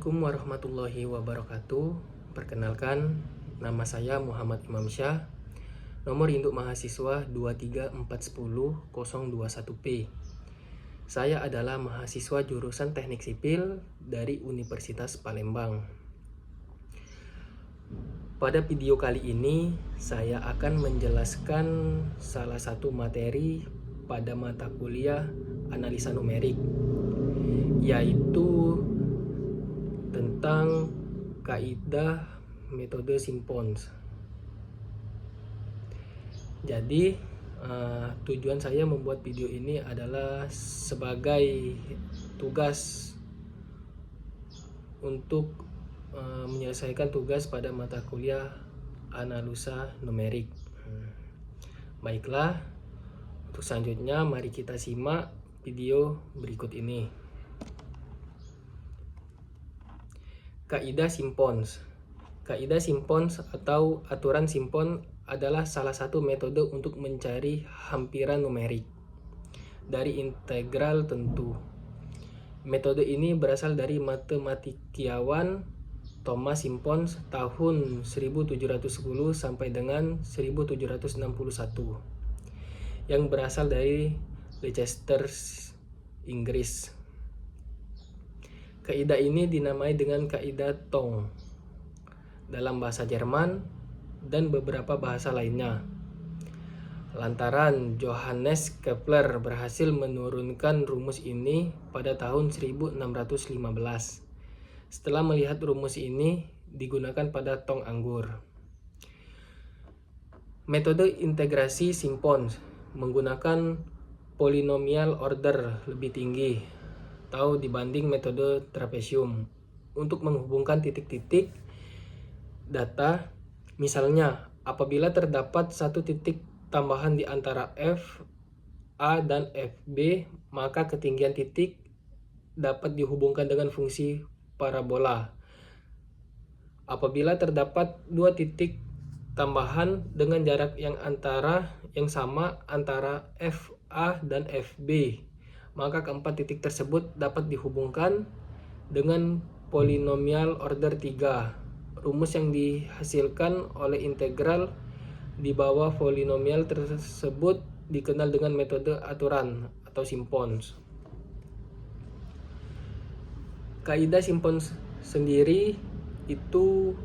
Assalamualaikum warahmatullahi wabarakatuh. Perkenalkan, nama saya Muhammad Imam Syah. Nomor induk mahasiswa 2341001P. Saya adalah mahasiswa jurusan Teknik Sipil dari Universitas Palembang. Pada video kali ini, saya akan menjelaskan salah satu materi pada mata kuliah analisa numerik, yaitu tentang kaidah metode Simpons. Jadi tujuan saya membuat video ini adalah sebagai tugas untuk menyelesaikan tugas pada mata kuliah analisa numerik. Baiklah, untuk selanjutnya mari kita simak video berikut ini. Kaidah Simpons. Kaidah Simpons atau aturan Simpons adalah salah satu metode untuk mencari hampiran numerik dari integral tentu. Metode ini berasal dari matematikawan Thomas Simpson tahun 1710 sampai dengan 1761 yang berasal dari Leicester, Inggris. Kaidah ini dinamai dengan kaidah Thom dalam bahasa Jerman dan beberapa bahasa lainnya. Lantaran Johannes Kepler berhasil menurunkan rumus ini pada tahun 1615. Setelah melihat rumus ini digunakan pada tong anggur. Metode integrasi Simpson menggunakan polinomial order lebih tinggi atau dibanding metode trapesium untuk menghubungkan titik-titik data. Misalnya, apabila terdapat satu titik tambahan di antara f a dan fb, maka ketinggian titik dapat dihubungkan dengan fungsi parabola. Apabila terdapat dua titik tambahan dengan jarak yang sama antara f a dan fb, maka keempat titik tersebut dapat dihubungkan dengan polinomial order 3. Rumus yang dihasilkan oleh integral di bawah polinomial tersebut dikenal dengan metode aturan atau Simpons. Kaidah Simpons sendiri itu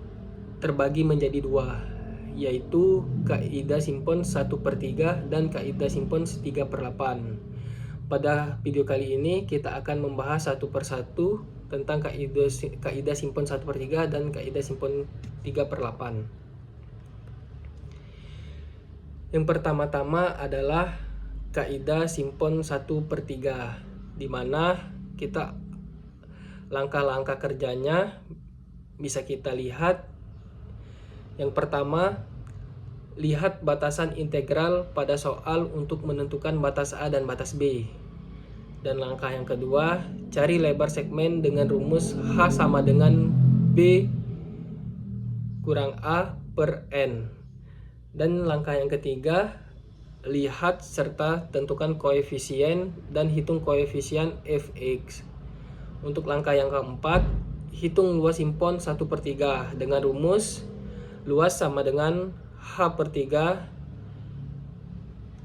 terbagi menjadi dua, yaitu kaidah Simpons 1/3 dan kaidah Simpons 3/8. Pada video kali ini kita akan membahas satu persatu tentang kaidah Simpons 1/3 dan kaidah Simpons 3/8. Yang pertama-tama adalah kaidah Simpons 1/3, di mana kita langkah-langkah kerjanya bisa kita lihat. Yang pertama, lihat batasan integral pada soal untuk menentukan batas A dan batas B. Dan langkah yang kedua, cari lebar segmen dengan rumus H sama dengan B kurang A per N. Dan langkah yang ketiga, lihat serta tentukan koefisien dan hitung koefisien fx. Untuk langkah yang keempat, hitung luas Simpons 1/3 dengan rumus luas sama dengan H/3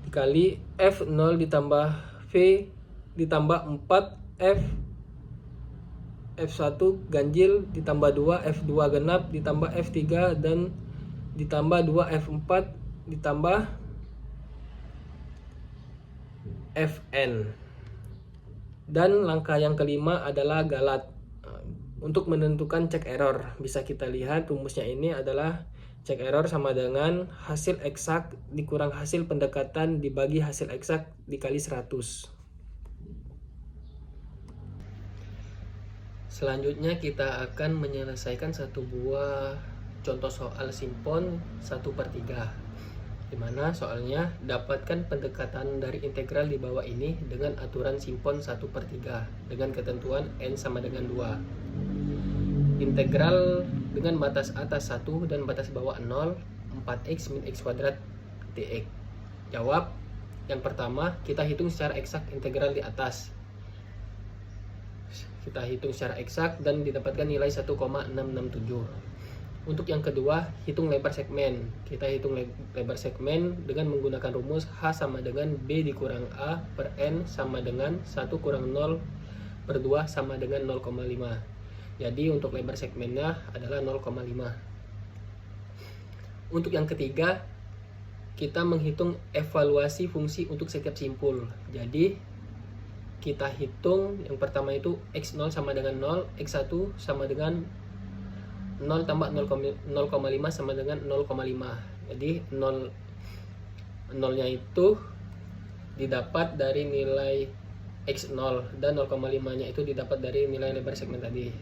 dikali F0 ditambah V ditambah 4 F1 ganjil ditambah 2 F2 genap ditambah F3 dan ditambah 2 F4 ditambah Fn. Dan langkah yang kelima adalah galat. Untuk menentukan cek error, bisa kita lihat rumusnya ini adalah cek error sama dengan hasil eksak dikurang hasil pendekatan dibagi hasil eksak dikali 100. Selanjutnya kita akan menyelesaikan satu buah contoh soal Simpons 1/3, di mana soalnya dapatkan pendekatan dari integral di bawah ini dengan aturan Simpons 1/3 dengan ketentuan n sama dengan 2. Integral dengan batas atas 1 dan batas bawah 0, 4x min x kuadrat dx. Jawab. Yang pertama, kita hitung secara eksak integral di atas. kita hitung secara eksak dan didapatkan nilai 1,667. Untuk yang kedua, hitung lebar segmen. Kita hitung lebar segmen dengan menggunakan rumus H sama dengan B dikurang A per N sama dengan 1 kurang 0 per 2 sama dengan 0,5. Jadi untuk lebar segmennya adalah 0,5. Untuk yang ketiga, kita menghitung evaluasi fungsi untuk setiap simpul. Jadi kita hitung yang pertama itu X0 sama dengan 0, X1 sama dengan 0 tambah 0,5 sama dengan 0,5. Jadi 0-nya itu didapat dari nilai X0 dan 0,5-nya itu didapat dari nilai lebar segmen tadi.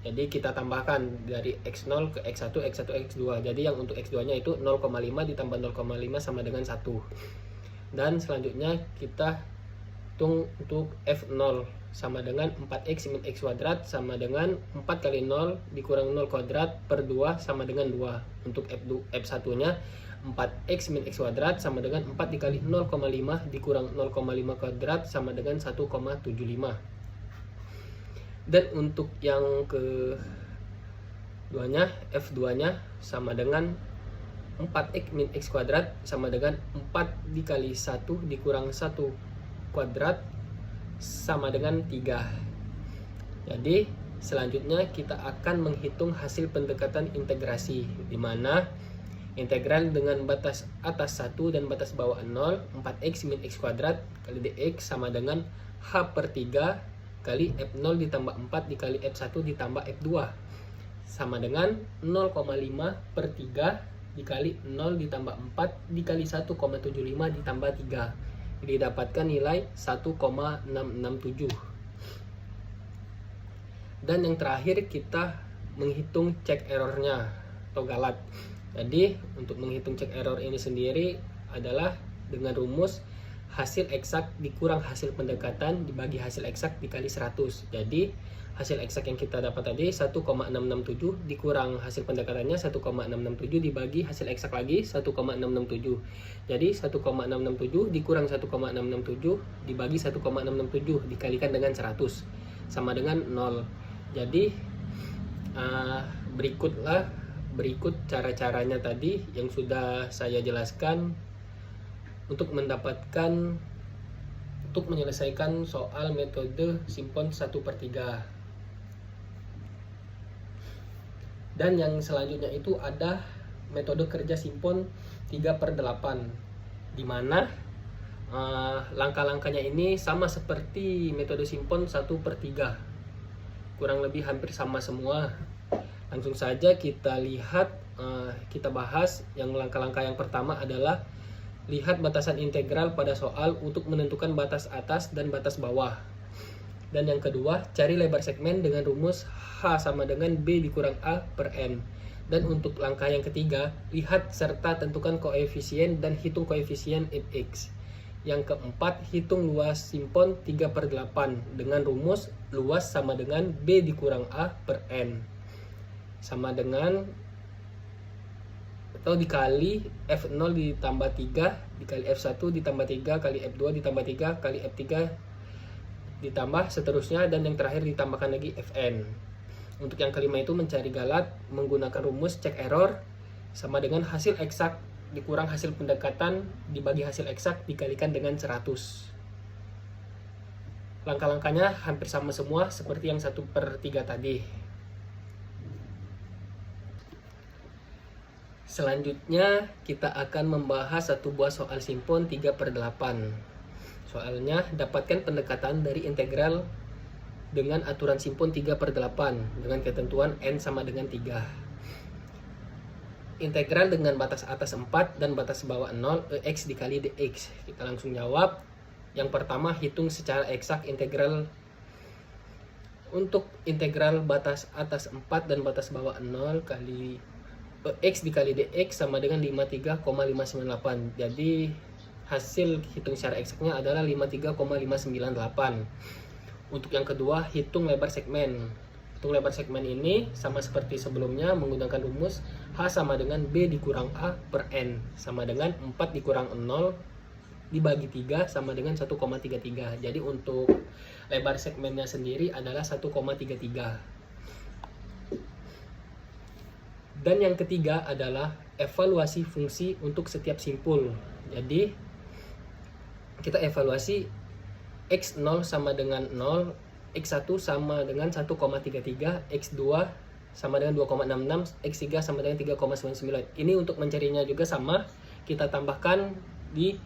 Jadi kita tambahkan dari X0 ke X1, X1, X2. Jadi yang untuk X2-nya itu 0,5 ditambah 0,5 sama dengan 1. Dan selanjutnya kita hitung untuk F0 sama dengan 4x min x kuadrat sama dengan 4 kali 0 dikurang 0 kuadrat per 2 sama dengan 2. Untuk F1 nya 4x min x kuadrat sama dengan 4 dikali 0,5 dikurang 0,5 kuadrat sama dengan 1,75. Dan untuk yang keduanya, F2 nya sama dengan 4x min x kuadrat sama dengan 4 dikali 1 dikurang 1 kuadrat sama dengan 3. Jadi selanjutnya kita akan menghitung hasil pendekatan integrasi, di mana integral dengan batas atas 1 dan batas bawah 0, 4x min x kuadrat kali dx sama dengan h per 3 kali f0 ditambah 4 dikali f1 ditambah f2 sama dengan 0,5 per 3 dikali 0 ditambah 4 dikali 1,75 ditambah 3. Didapatkan nilai 1,667. Dan yang terakhir kita menghitung cek errornya atau galat. Jadi untuk menghitung cek error ini sendiri adalah dengan rumus hasil eksak dikurang hasil pendekatan dibagi hasil eksak dikali 100. Jadi hasil eksak yang kita dapat tadi 1,667 dikurang hasil pendekatannya 1,667 dibagi hasil eksak lagi 1,667. Jadi 1,667 dikurang 1,667 dibagi 1,667 dikalikan dengan 100 sama dengan 0. Jadi berikut cara-caranya tadi yang sudah saya jelaskan untuk menyelesaikan soal metode simpon 1/3. Dan yang selanjutnya itu ada metode kerja simpon 3/8, di mana langkah-langkahnya ini sama seperti metode simpon 1/3, kurang lebih hampir sama semua. Langsung saja kita lihat, kita bahas. Yang langkah-langkah yang pertama adalah lihat batasan integral pada soal untuk menentukan batas atas dan batas bawah. Dan yang kedua, cari lebar segmen dengan rumus H sama dengan B dikurang A per N. Dan untuk langkah yang ketiga, lihat serta tentukan koefisien dan hitung koefisien fx. Yang keempat, hitung luas simpon 3/8 dengan rumus luas sama dengan B dikurang A per N. Sama dengan atau dikali F0 ditambah 3 dikali F1 ditambah 3 kali F2 ditambah 3 kali F3 ditambah seterusnya, dan yang terakhir ditambahkan lagi Fn. Untuk yang kelima itu mencari galat menggunakan rumus cek error sama dengan hasil eksak dikurang hasil pendekatan dibagi hasil eksak dikalikan dengan 100. Langkah-langkahnya hampir sama semua seperti yang 1/3 tadi. Selanjutnya kita akan membahas satu buah soal simpon 3/8. Soalnya, dapatkan pendekatan dari integral dengan aturan simpon 3/8 dengan ketentuan n sama dengan 3. Integral dengan batas atas 4 dan batas bawah 0, x dikali dx. Kita langsung jawab. Yang pertama, hitung secara eksak integral. Untuk integral batas atas 4 dan batas bawah 0 kali x dikali dx sama dengan 53,598. Jadi hasil hitung secara eksaknya adalah 53,598. Untuk yang kedua, hitung lebar segmen. Hitung lebar segmen ini sama seperti sebelumnya menggunakan rumus H sama dengan B dikurang A per N sama dengan 4 dikurang 0 dibagi 3 sama dengan 1,33. Jadi untuk lebar segmennya sendiri adalah 1,33. Dan yang ketiga adalah evaluasi fungsi untuk setiap simpul. Jadi kita evaluasi X0 sama dengan 0, X1 sama dengan 1,33, X2 sama dengan 2,66, X3 sama dengan 3,99. Ini untuk mencarinya juga sama, kita tambahkan di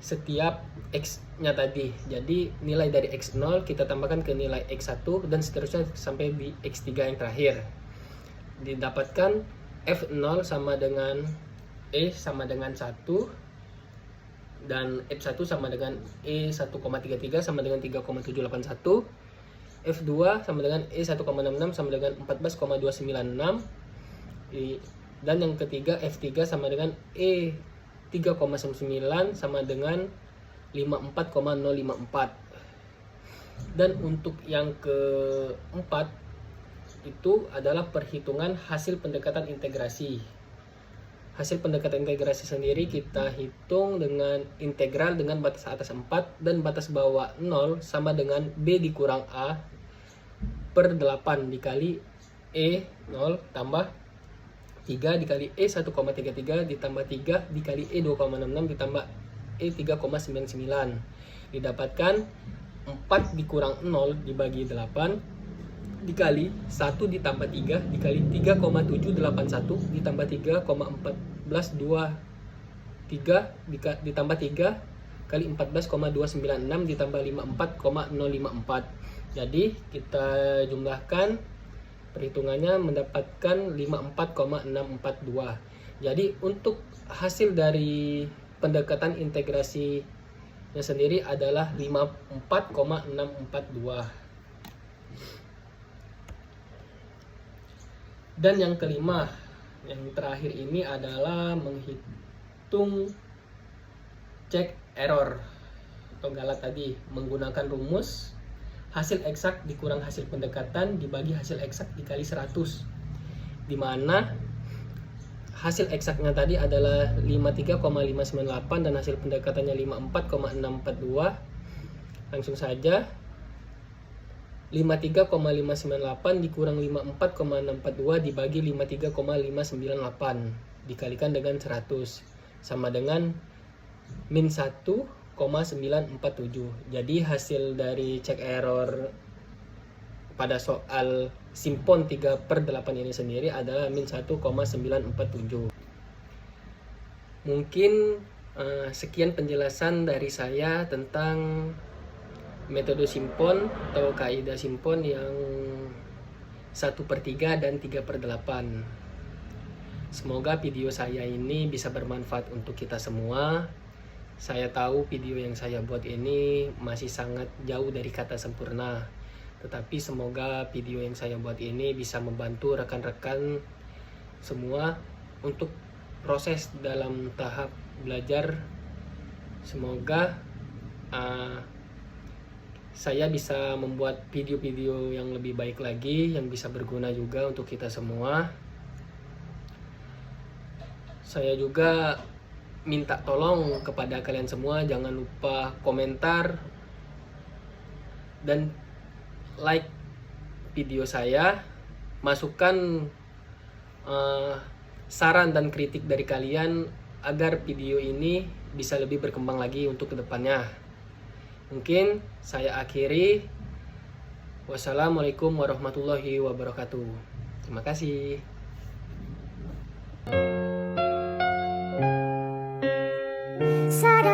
setiap X-nya tadi. Jadi nilai dari X0 kita tambahkan ke nilai X1 dan seterusnya sampai di X3 yang terakhir. Didapatkan F0 sama dengan E sama dengan 1 dan F1 sama dengan E 1,33 sama dengan 3,781, F2 sama dengan E 1,66 sama dengan 14,296, dan yang ketiga F3 sama dengan E 3,9 sama dengan 54,054. Dan untuk yang keempat itu adalah perhitungan hasil pendekatan integrasi. Hasil pendekatan integrasi sendiri kita hitung dengan integral dengan batas atas 4 dan batas bawah 0 sama dengan B dikurang A per 8 dikali E 0 tambah 3 dikali E 1,33 ditambah 3 dikali E 2,66 ditambah E 3,99. Didapatkan 4 dikurang 0 dibagi 8 dikali 1 ditambah 3 dikali 3,781 ditambah 3,1423 ditambah 3 kali 14,296 ditambah 54,054. Jadi kita jumlahkan perhitungannya mendapatkan 54,642. Jadi untuk hasil dari pendekatan integrasinya sendiri adalah 54,642. Dan yang kelima, yang terakhir ini adalah menghitung check error atau galat tadi menggunakan rumus hasil eksak dikurang hasil pendekatan dibagi hasil eksak dikali 100, di mana hasil eksaknya tadi adalah 53,598 dan hasil pendekatannya 54,642. Langsung saja 53,598 dikurang 54,642 dibagi 53,598 dikalikan dengan 100 sama dengan min 1,947. Jadi hasil dari check error pada soal simpon 3/8 ini sendiri adalah min 1,947. Mungkin sekian penjelasan dari saya tentang metode simpon atau kaidah simpon yang 1/3 dan 3/8. Semoga video saya ini bisa bermanfaat untuk kita semua. Saya tahu video yang saya buat ini masih sangat jauh dari kata sempurna, tetapi semoga video yang saya buat ini bisa membantu rekan-rekan semua untuk proses dalam tahap belajar. Semoga saya bisa membuat video-video yang lebih baik lagi, yang bisa berguna juga untuk kita semua. Saya juga minta tolong kepada kalian semua, jangan lupa komentar dan like video saya. Masukkan saran dan kritik dari kalian agar video ini bisa lebih berkembang lagi untuk kedepannya. Mungkin saya akhiri. Wassalamualaikum warahmatullahi wabarakatuh. Terima kasih. 사랑